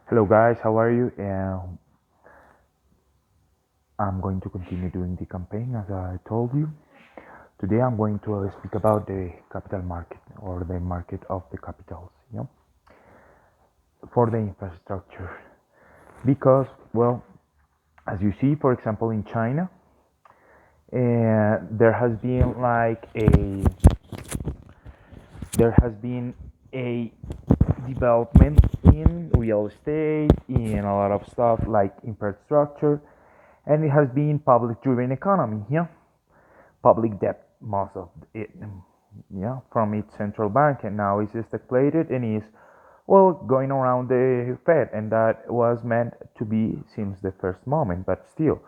Hello guys, how are you? I'm going to continue doing the campaign as I told you. Today I'm going to speak about the capital market or the market of the capitals, for the infrastructure. Because, well, as you see, for example, in China, there has been a development in real estate, in a lot of stuff like infrastructure, and it has been public-driven economy, public debt, most of it, from its central bank, and now it's stagflated and is, well, going around the Fed, and that was meant to be since the first moment. But still,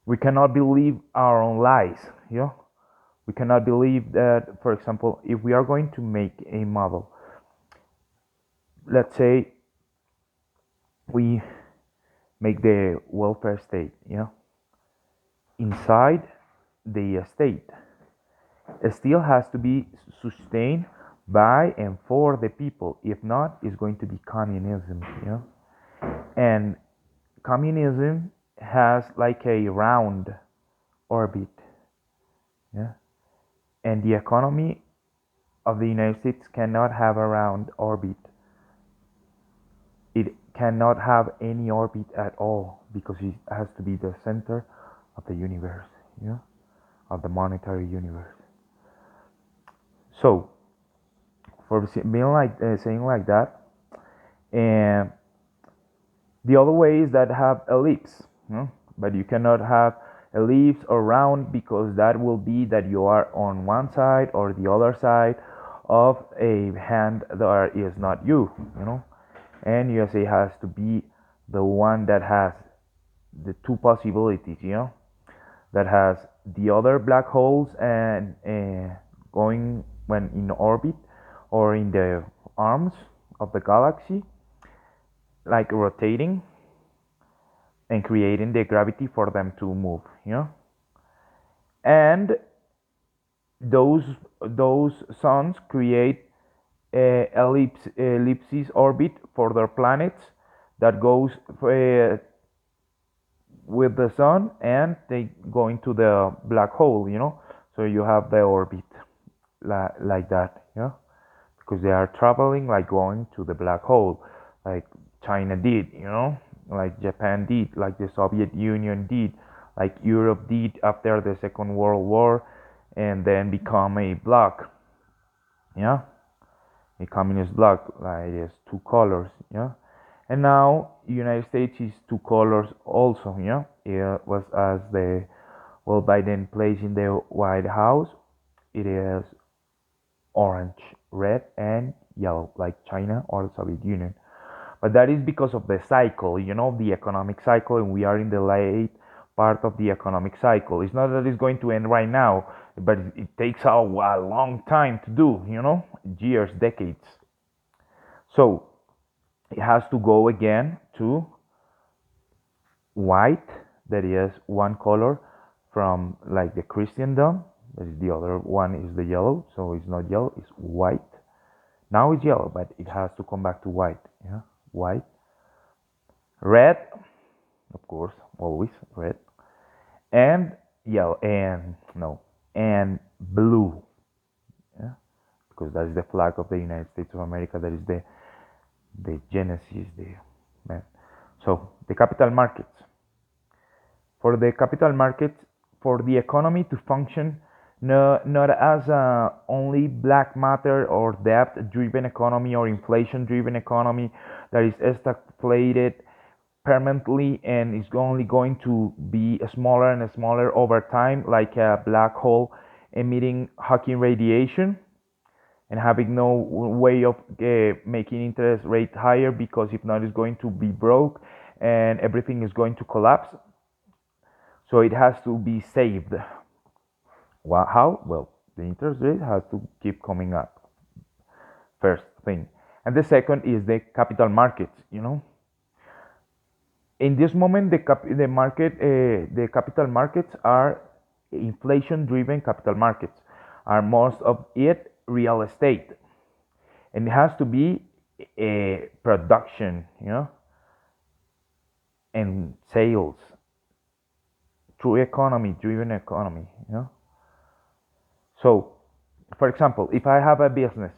we cannot believe our own lies. We cannot believe that, for example, if we are going to make a model, let's say we make the welfare state, inside the state, it still has to be sustained by and for the people. If not, it's going to be communism, And communism has like a round orbit, yeah. And the economy of the United States cannot have a round orbit. It cannot have any orbit at all because it has to be the center of the universe, of the monetary universe. So, for being like saying like that, and the other way is that have ellipse, but you cannot have ellipse or round because that will be that you are on one side or the other side of a hand that is not you. And USA has to be the one that has the two possibilities, that has the other black holes and going when in orbit or in the arms of the galaxy, like rotating and creating the gravity for them to move, and those suns create ellipses orbit for their planets that goes with the sun, and they go into the black hole, so you have the orbit like that, because they are traveling like going to the black hole, like China did, like Japan did, like the Soviet Union did, like Europe did after the Second World War, and then become a bloc, yeah, a communist bloc, like it is two colors, and now United States is two colors also, it was as the, well, Biden plays in the White House, it is orange, red, and yellow, like China or the Soviet Union. But that is because of the cycle, the economic cycle, and we are in the late part of the economic cycle. It's not that it's going to end right now, but it takes a long time to do, years, decades. So it has to go again to white, that is one color from like the Christendom. That is the other one is the yellow, so it's not yellow, it's white. Now it's yellow, but it has to come back to white. White, red, of course, always red, and yellow, and no, and blue. Yeah, because that is the flag of the United States of America. That is the genesis, the man. So the capital markets. For the capital markets, for the economy to function, no, not as a only black matter or debt driven economy or inflation driven economy that is stagflated permanently and is only going to be smaller and smaller over time, like a black hole emitting Hawking radiation and having no way of making interest rate higher, because if not, it's going to be broke and everything is going to collapse. So it has to be saved. How? Well, the interest rate has to keep coming up. First thing. And the second is the capital markets, In this moment, the capital markets are inflation-driven capital markets. Are most of it real estate, and it has to be a production, and sales, true economy, driven economy. So, for example, if I have a business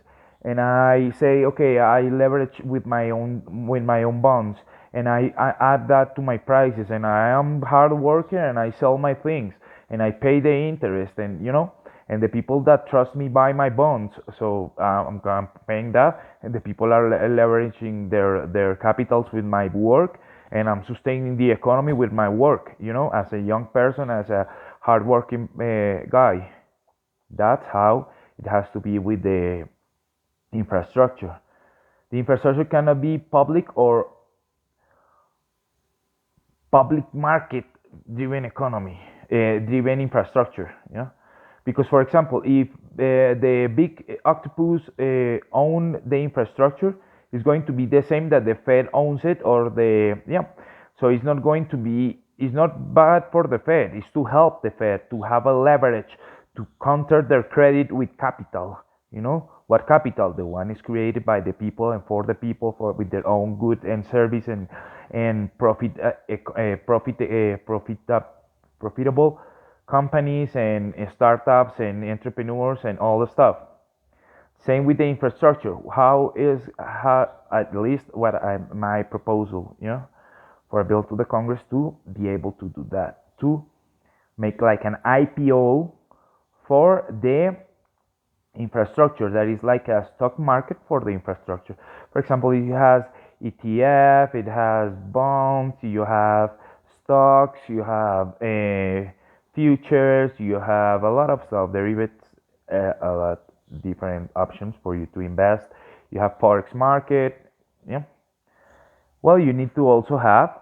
and I say, okay, I leverage with my own bonds, and I add that to my prices, and I am hard worker and I sell my things and I pay the interest, and and the people that trust me buy my bonds, so I'm paying that, and the people are leveraging their capitals with my work, and I'm sustaining the economy with my work, as a young person, as a hardworking guy. That's how it has to be with the infrastructure. The infrastructure cannot be public or public market driven economy, driven infrastructure. Because, for example, if the big octopus own the infrastructure, it's going to be the same that the Fed owns it, or the yeah. So it's not going to be. It's not bad for the Fed. It's to help the Fed to have a leverage to counter their credit with capital. What capital? The one is created by the people and for the people, for with their own good and service, and profitable companies and startups and entrepreneurs and all the stuff. Same with the infrastructure. How at least what my proposal, for a bill to the Congress to be able to do that, to make like an IPO for the infrastructure, that is like a stock market for the infrastructure. For example, it has ETF, it has bonds, you have stocks, you have futures, you have a lot of stuff, derivatives, a lot different options for you to invest. You have forex market, yeah. Well, you need to also have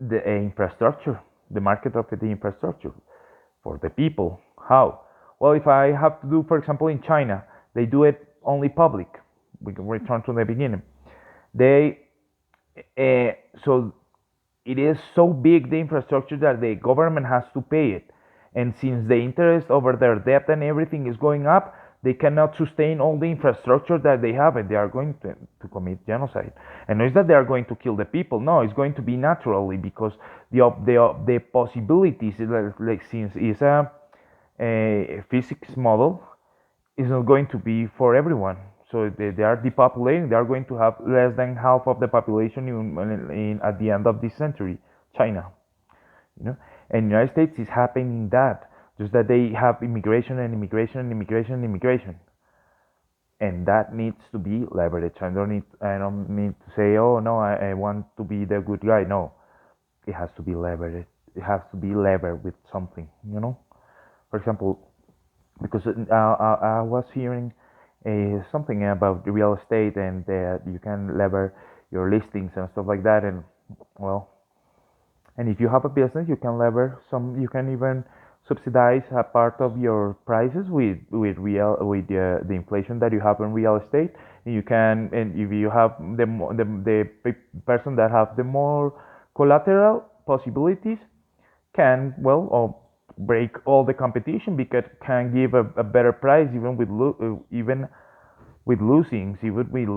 the infrastructure, the market of the infrastructure for the people. How? Well, if I have to do, for example, in China, they do it only public. We can return to the beginning. They uh, so it is so big, the infrastructure, that the government has to pay it, and since the interest over their debt and everything is going up, they cannot sustain all the infrastructure that they have, and they are going to commit genocide. And not that they are going to kill the people. No, it's going to be naturally, because the possibilities, like since it's a physics model, is not going to be for everyone. So they are depopulating. They are going to have less than half of the population at the end of this century. China, you know, and United States is happening that, just that they have immigration and immigration and immigration and immigration, and that needs to be leveraged. I don't need to say, oh no, I want to be the good guy. No, it has to be leveraged. It has to be levered with something. For example, because I was hearing something about real estate, and that you can lever your listings and stuff like that. And well, and if you have a business, you can lever some. You can even subsidize a part of your prices with the inflation that you have in real estate. And you can, and if you have the person that have the more collateral possibilities, can, well, or break all the competition, because can give a better price, even even with losing, even with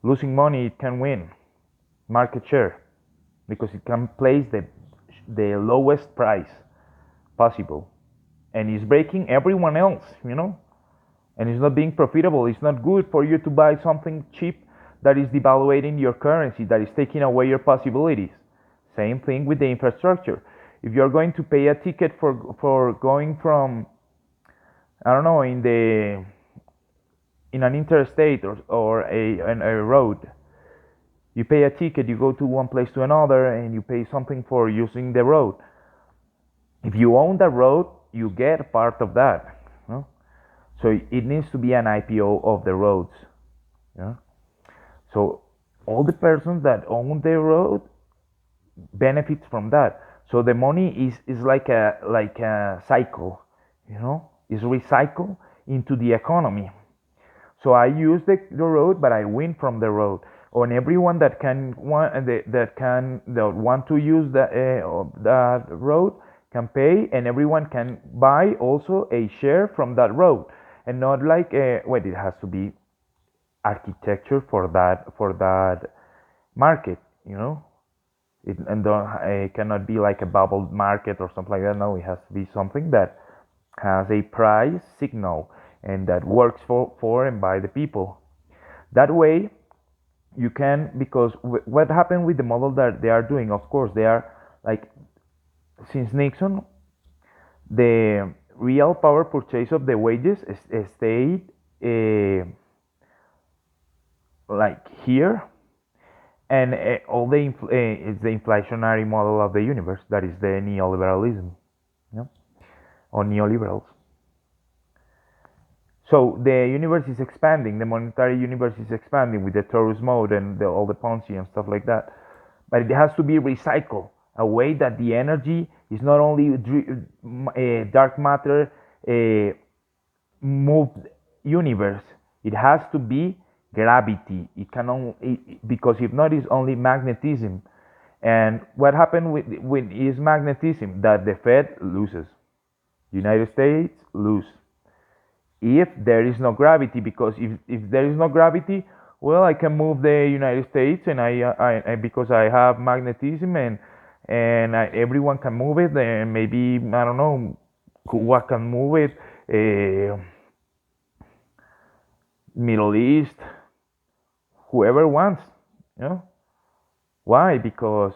losing money, it can win market share, because it can place the lowest price possible, and it's breaking everyone else, and it's not being profitable. It's not good for you to buy something cheap that is devaluating your currency, that is taking away your possibilities. Same thing with the infrastructure. If you're going to pay a ticket for going from, I don't know, in an interstate, or a road, you pay a ticket, you go to one place to another, and you pay something for using the road. If you own the road, you get part of that. So it needs to be an IPO of the roads. Yeah? So all the persons that own the road benefits from that. So the money is like a cycle, is recycled into the economy. So I use the road, but I win from the road. On everyone that want to use that road can pay, and everyone can buy also a share from that road, and not like well, it has to be architecture for that market. you know. It cannot be like a bubble market or something like that. No, it has to be something that has a price signal and that works for and by the people. That way, you can, because what happened with the model that they are doing, of course, they are like, since Nixon, the real power purchase of the wages stayed like here, and all it's the inflationary model of the universe, that is the neoliberalism, you know, or neoliberals. So the universe is expanding, the monetary universe is expanding with the torus mode and all the Ponzi and stuff like that. But it has to be recycled, a way that the energy is not only dark matter moved universe. It has to be gravity. It can only, because if not, it's only magnetism. And what happened with is magnetism, that the Fed loses, United States lose if there is no gravity, because if there is no gravity, well, I can move the United States, and I because I have magnetism, and everyone can move it, and maybe, I don't know, Cuba can move it, Middle East, whoever wants, you know. Why? Because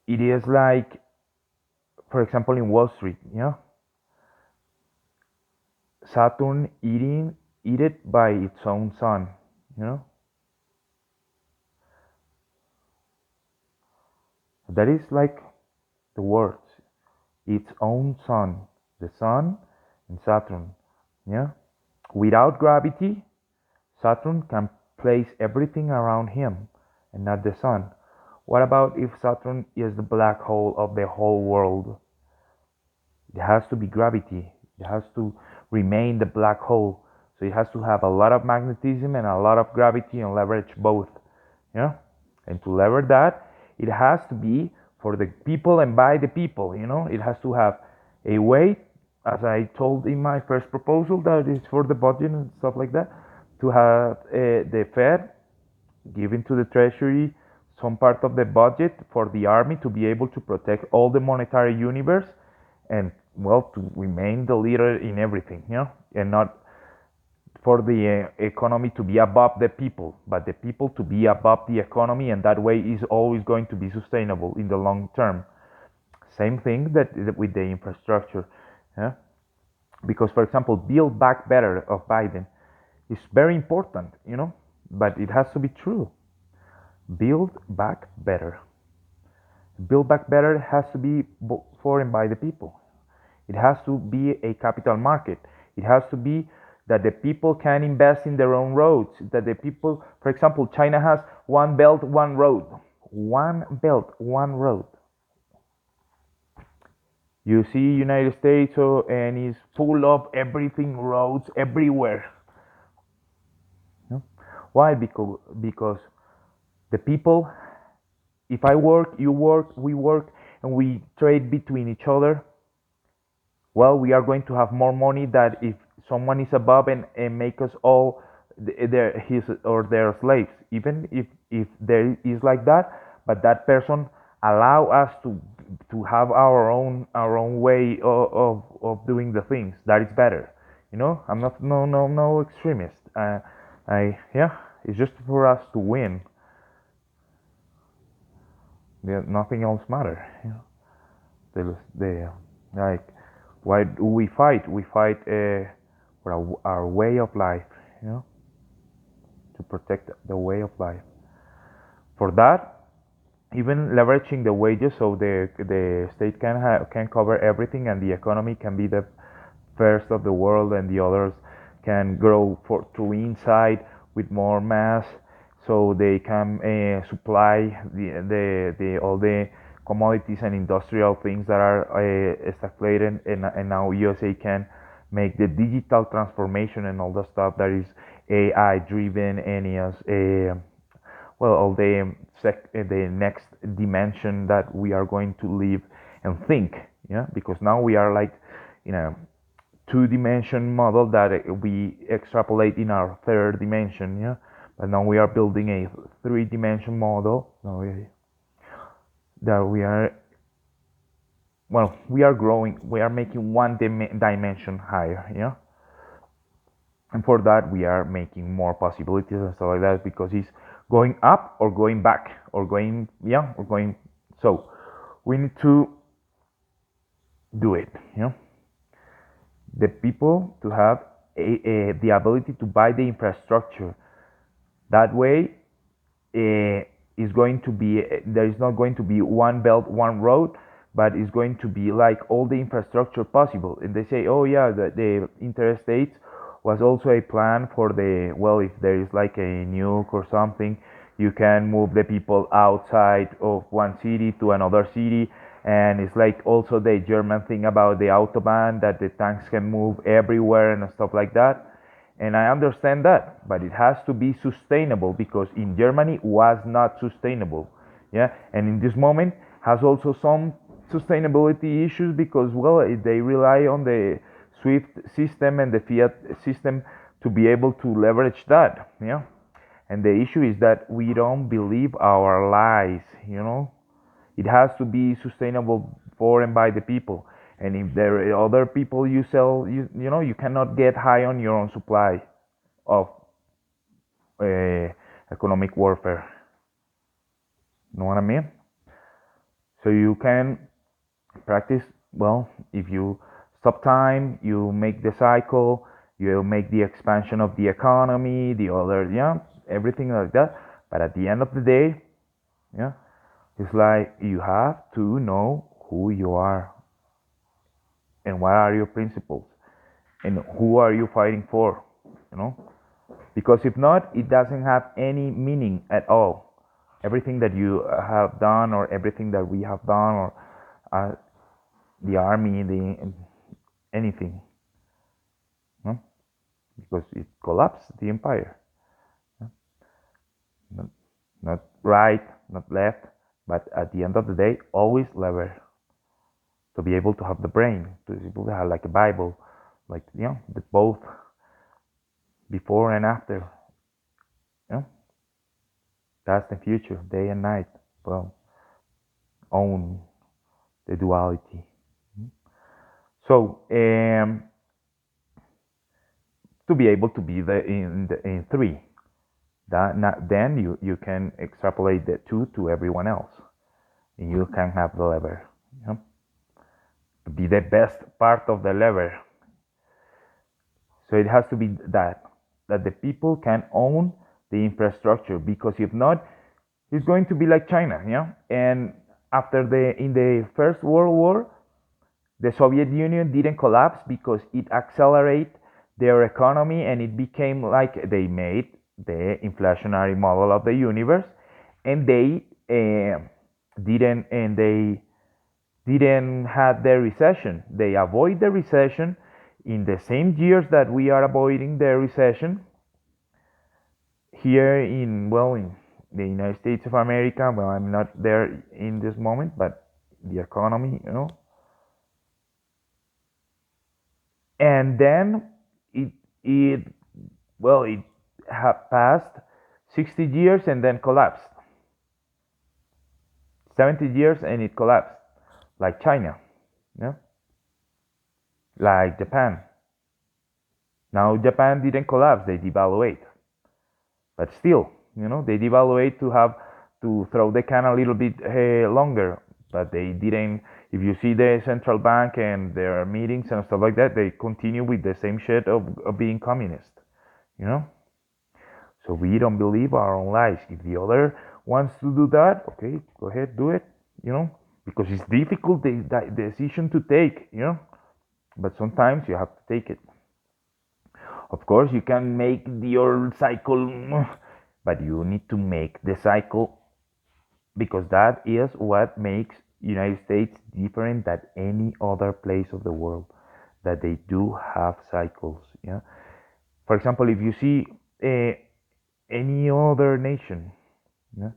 it is like, for example, in Wall Street, you know, Saturn eaten by its own sun, you know. That is like the words, its own sun, the sun and Saturn, yeah. Without gravity, Saturn can place everything around him and not the sun. What about if Saturn is the black hole of the whole world? It has to be gravity. It has to remain the black hole. So it has to have a lot of magnetism and a lot of gravity and leverage both. Yeah? And to lever that, it has to be for the people and by the people. You know, it has to have a way, as I told in my first proposal, that is for the budget and stuff like that, to have the Fed giving to the Treasury some part of the budget for the army to be able to protect all the monetary universe, and, well, to remain the leader in everything, you know, and not for the economy to be above the people, but the people to be above the economy, and that way is always going to be sustainable in the long term. Same thing that with the infrastructure, yeah? Because, for example, Build Back Better of Biden is very important, you know, but it has to be true. Build back better. Build back better has to be for and by the people. It has to be a capital market. It has to be that the people can invest in their own roads. That the people, for example, China has one belt, one road. One belt, one road. You see United States, and it's full of everything, roads everywhere. No? Why? Because the people, if I work, you work, we work, and we trade between each other, well, we are going to have more money than if someone is above and make us all his or their slaves. Even if there is like that, but that person allow us to have our own way of doing the things. That is better. You know, I'm not no extremist. Yeah, it's just for us to win. Nothing else matter. You know, the like, why do we fight? We fight for our way of life. You know, to protect the way of life. For that, even leveraging the wages, so the state can cover everything, and the economy can be the first of the world, and the others can grow through inside with more mass, so they can supply the all the commodities and industrial things that are stagnated, and now USA can make the digital transformation and all the stuff that is AI driven, and is well, all the next dimension that we are going to live and think, yeah, because now we are like in a two-dimension model that we extrapolate in our third dimension, yeah, but now we are building a three-dimension model. No, that we are, well, we are growing, we are making one dimension higher, yeah. And for that, we are making more possibilities and stuff like that, because it's going up or going back or going, yeah, or going. So we need to do it, you know, the people to have the ability to buy the infrastructure. That way, is going to be, there is not going to be one belt, one road, but it's going to be like all the infrastructure possible. And they say, oh yeah, the interstates was also a plan for the, well, if there is like a nuke or something, you can move the people outside of one city to another city. And it's like also the German thing about the autobahn, that the tanks can move everywhere and stuff like that. And I understand that, but it has to be sustainable, because in Germany was not sustainable. Yeah, and in this moment has also some sustainability issues, because, well, they rely on the Swift system and the Fiat system to be able to leverage that. Yeah, and the issue is that we don't believe our lies. You know, it has to be sustainable for and by the people. And if there are other people you sell, you know, you cannot get high on your own supply of uh, economic warfare. You know what I mean? So you can practice, well, if you stop time, you make the cycle, you make the expansion of the economy, the other, yeah, everything like that. But at the end of the day, yeah, it's like you have to know who you are and what are your principles and who are you fighting for, you know? Because if not, it doesn't have any meaning at all. Everything that you have done, or everything that we have done, or uh, the army, the anything, no? Because it collapsed the empire. No? Not, not right, not left, but at the end of the day, always lever. To be able to have the brain, to be able to have like a Bible, like, you know, the both before and after. You know? That's the future, day and night. Well, own the duality. So to be able to be in three, that not, then you can extrapolate the two to everyone else, and you can have the lever. You know? Be the best part of the lever. So it has to be that the people can own the infrastructure, because if not, it's going to be like China, you know. And after in the First World War, the Soviet Union didn't collapse because it accelerated their economy, and it became like they made the inflationary model of the universe, and they didn't have the recession. They avoid the recession in the same years that we are avoiding the recession here in, well, in the United States of America. Well, I'm not there in this moment, but the economy, you know. And then it well, it had passed 60 years and then collapsed. 70 years and it collapsed, like China, yeah, like Japan. Now Japan didn't collapse; they devaluate, but still, you know, they devaluate to have to throw the can a little bit longer. But they didn't. If you see the central bank and their meetings and stuff like that, they continue with the same shit of being communist, you know. So we don't believe our own lies. If the other wants to do that, okay, go ahead, do it, you know, because it's difficult the decision to take, you know, but sometimes you have to take it. Of course, you can make your cycle, but you need to make the cycle, because that is what makes United States different than any other place of the world, that they do have cycles. Yeah. For example, if you see any other nation, yeah,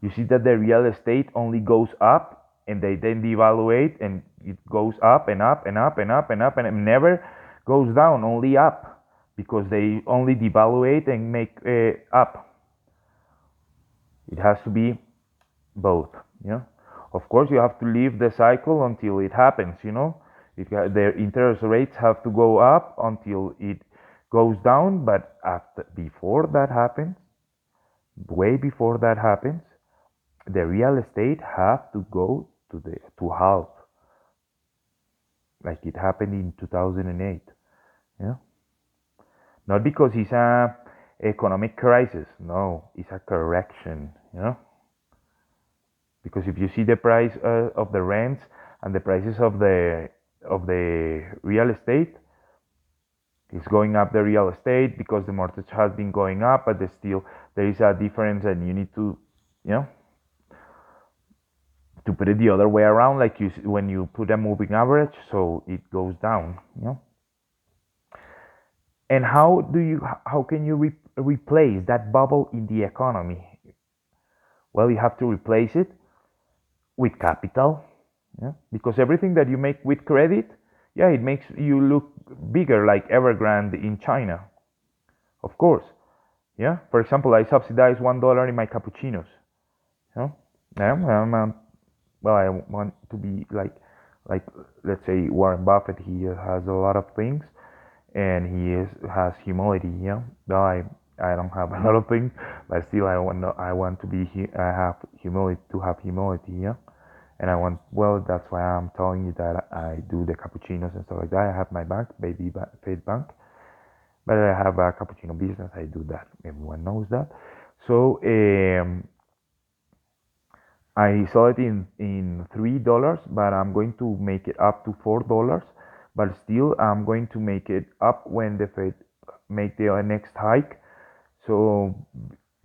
you see that the real estate only goes up, and they then devaluate, and it goes up and up and up and up and up, and it never goes down, only up, because they only devaluate and make up. has to be both. You know, of course, you have to leave the cycle until it happens. You know, their interest rates have to go up until it goes down. But after before that happens, way before that happens, the real estate have to go to half, like it happened in 2008. Yeah, not because it's a economic crisis. No, it's a correction. You know, because if you see the price of the rents and the prices of the real estate, it's going up the real estate because the mortgage has been going up, but there is a difference, and you need to, you know, to put it the other way around, like when you put a moving average, so it goes down, you know. And how can you replace that bubble in the economy? Well, you have to replace it with capital, yeah, because everything that you make with credit, yeah, it makes you look bigger, like Evergrande in China, of course. Yeah, for example, I subsidize $1 in my cappuccinos. You know, well, I want to be like let's say Warren Buffett. He has a lot of things, and has humility. Yeah, well, I don't have a lot of things, but still I want to I have humility to have humility. Yeah, and I want, well, that's why I'm telling you that I do the cappuccinos and stuff like that. I have my bank, Fed Bank, but I have a cappuccino business. I do that. Everyone knows that. So I saw it in $3, but I'm going to make it up to $4. But still, I'm going to make it up when the Fed make the next hike. So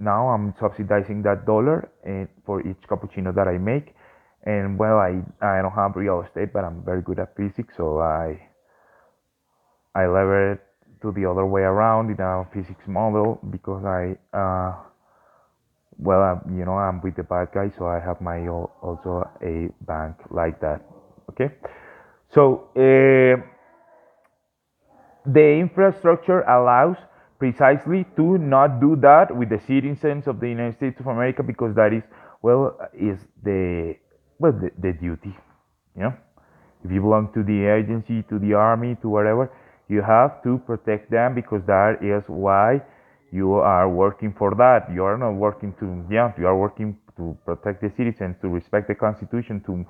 now I'm subsidizing that dollar and for each cappuccino that I make. And well, I don't have real estate, but I'm very good at physics, so I lever it to the other way around in a physics model because you know, I'm with the bad guy, so I have my also a bank like that. Okay, so the infrastructure allows precisely to not do that with the citizens of the United States of America, because that is, well, is the duty. You know, if you belong to the agency, to the army, to whatever, you have to protect them, because that is why you are working for that. You are not working to, yeah, you are working to protect the citizens, to respect the Constitution, to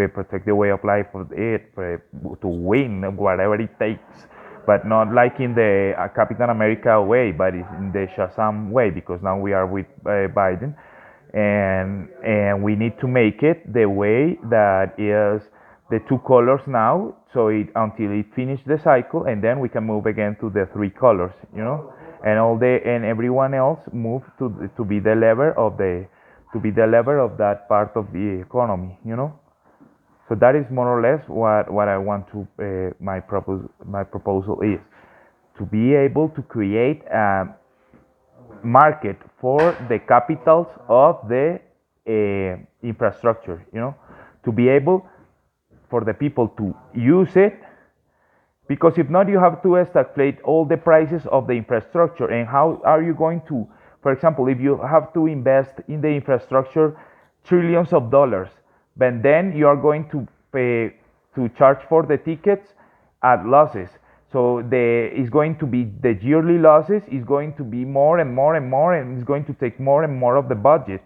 protect the way of life of it, to win whatever it takes, but not like in the Captain America way, but in the Shazam way, because now we are with Biden, and we need to make it the way that is the two colors now, so until it finish the cycle, and then we can move again to the three colors, you know, and everyone else move to be the lever of that part of the economy, you know. So that is more or less what I want to my proposal is to be able to create a market for the capitals of the infrastructure, you know, to be able for the people to use it, because if not, you have to stagflate all the prices of the infrastructure. And how are you going to, for example, if you have to invest in the infrastructure trillions of dollars, but then you are going to pay to charge for the tickets at losses, so is going to be the yearly losses is going to be more and more and more, and it's going to take more and more of the budget,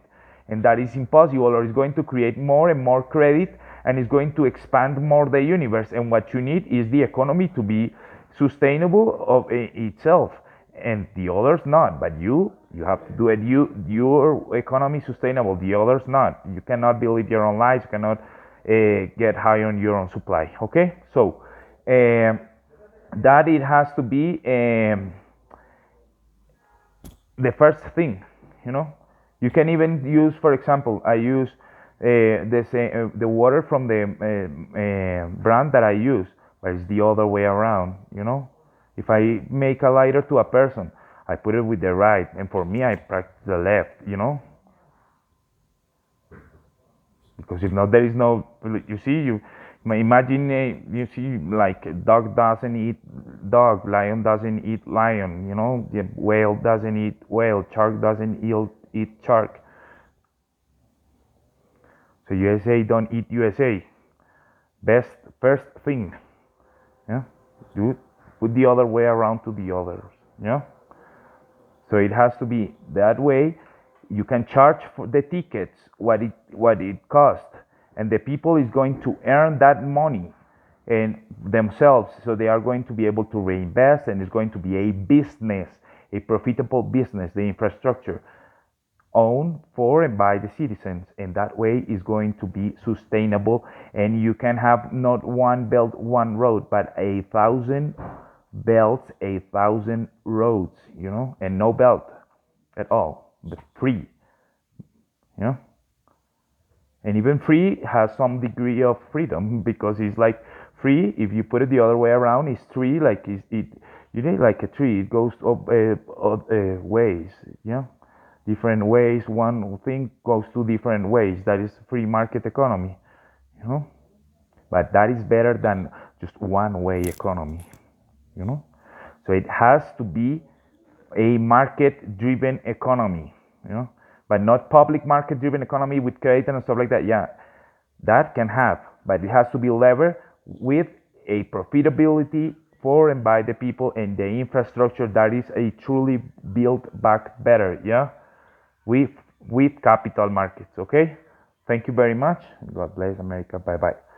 and that is impossible, or it's going to create more and more credit, and it's going to expand more the universe. And what you need is the economy to be sustainable of itself, and the others not. But you have to do it. Your economy sustainable, the others not. You cannot build your own lives. You cannot get high on your own supply. Okay, so that it has to be the first thing, you know. You can even use, for example, I use the water from the brand that I use, but it's the other way around, you know. If I make a lighter to a person, I put it with the right, and for me, I practice the left, you know. Because if not, there is no, you see, you imagine, you see, like dog doesn't eat dog, lion doesn't eat lion, you know, the whale doesn't eat whale, shark doesn't eat shark. So USA don't eat USA. Best first thing, yeah. Do put the other way around to the others, yeah. So it has to be that way. You can charge for the tickets what it costs, and the people is going to earn that money and themselves. So they are going to be able to reinvest, and it's going to be a business, a profitable business. The infrastructure owned for and by the citizens, and that way is going to be sustainable. And you can have not one belt, one road, but 1,000 belts, 1,000 roads, and no belt at all, but free, you know. And even free has some degree of freedom, because it's like free. If you put it the other way around, it's tree, like you need like a tree. It goes up ways, different ways. One thing goes to different ways. That is free market economy, you know. But that is better than just one way economy, you know. So it has to be a market driven economy, but not public market driven economy with credit and stuff like that. Yeah, that can have, but it has to be levered with a profitability for and by the people, and the infrastructure that is a truly built back better, yeah, with with capital markets. Okay, thank you very much. God bless America. Bye bye.